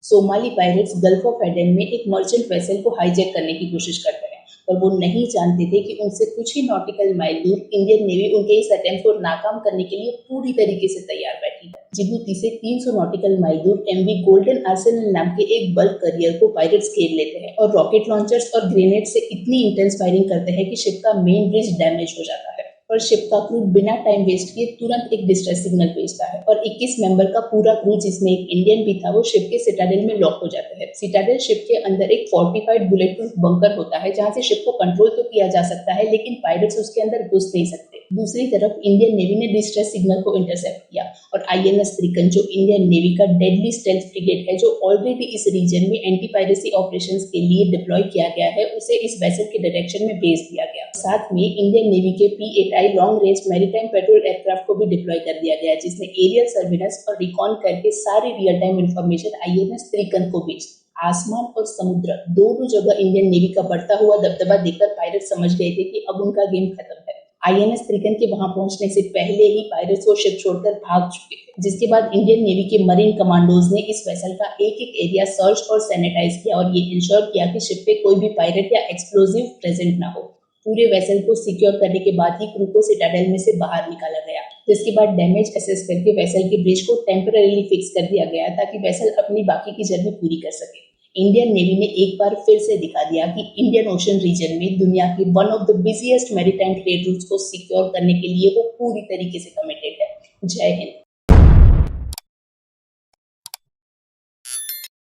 Somali pirates gulf of Aden में एक merchant vessel को हाईजैक करने की कोशिश करते हैं, पर वो नहीं जानते थे कि उनसे कुछ ही नॉटिकल माइल दूर इंडियन नेवी उनके इस अटेम्प्ट को नाकाम करने के लिए पूरी तरीके से तैयार बैठी है। जिबूती से 300 नॉटिकल माइल दूर एमवी गोल्डन आर्सेनल नाम के एक बल्क करियर को पायरेट्स घेर लेते हैं और रॉकेट लॉन्चर्स और ग्रेनेड से इतनी इंटेंस फायरिंग करते हैं कि शिप का मेन ब्रिज डैमेज हो जाता है। और शिप का क्रू बिना टाइम वेस्ट किए तुरंत एक डिस्ट्रेस सिग्नल भेजता है और 21 मेंबर का पूरा क्रू, जिसमें एक इंडियन भी था, वो शिप के सिटाडेल में लॉक हो जाते हैं। सिटाडेल शिप के अंदर एक फोर्टिफाइड बुलेट प्रूफ बंकर होता है जहां से शिप को कंट्रोल तो किया जा सकता है, लेकिन पायरेट्स उसके अंदर घुस नहीं सकते। दूसरी तरफ इंडियन नेवी ने डिस्ट्रेस सिग्नल को इंटरसेप्ट किया और आईएनएस त्रिकन, जो इंडियन नेवी का डेडली स्टेल्थ फ्रिगेट है, जो ऑलरेडी इस रीजन में एंटी पायरेसी ऑपरेशंस के लिए डिप्लॉय किया गया है, उसे इस वेसल के डायरेक्शन में भेज दिया गया। साथ में इंडियन नेवी के P-8I long range maritime petrol aircraft को भी डिप्लॉय कर दिया गया, जिसने एरियल सर्विलेंस और रिकॉन करके सारी रियल टाइम इंफॉर्मेशन आईएनएस त्रिकन को भेजी। आसमान और समुद्र दोनों जगह इंडियन नेवी का बढ़ता हुआ दबदबा देखकर पायरेट समझ गए थे कि अब उनका गेम खत्म है। आईएनएस त्रिकन के वहां पहुंचने से पहले ही पायरेट्स वो शिप छोड़कर भाग चुके थे, जिसके बाद इंडियन नेवी के मरीन कमांडोज ने इस वेसल का एक एक एरिया सर्च और सैनिटाइज किया और ये इंश्योर किया कि शिप पे कोई भी पायरेट या एक्सप्लोजिव प्रेजेंट ना हो। पूरे वेसल को सिक्योर करने के बाद ही क्रू को सिटाडेल में से बाहर निकाला गया, जिसके बाद डैमेज असेस करके वेसल के ब्रिज को टेम्पररीली फिक्स कर दिया गया ताकि वेसल अपनी बाकी की जर्नी पूरी कर सके। इंडियन नेवी ने एक बार फिर से दिखा दिया कि इंडियन ओशन रीजन में दुनिया के one of the busiest maritime trade routes को सिक्योर करने के लिए वो पूरी तरीके से कमिटेड है। जय हिंद।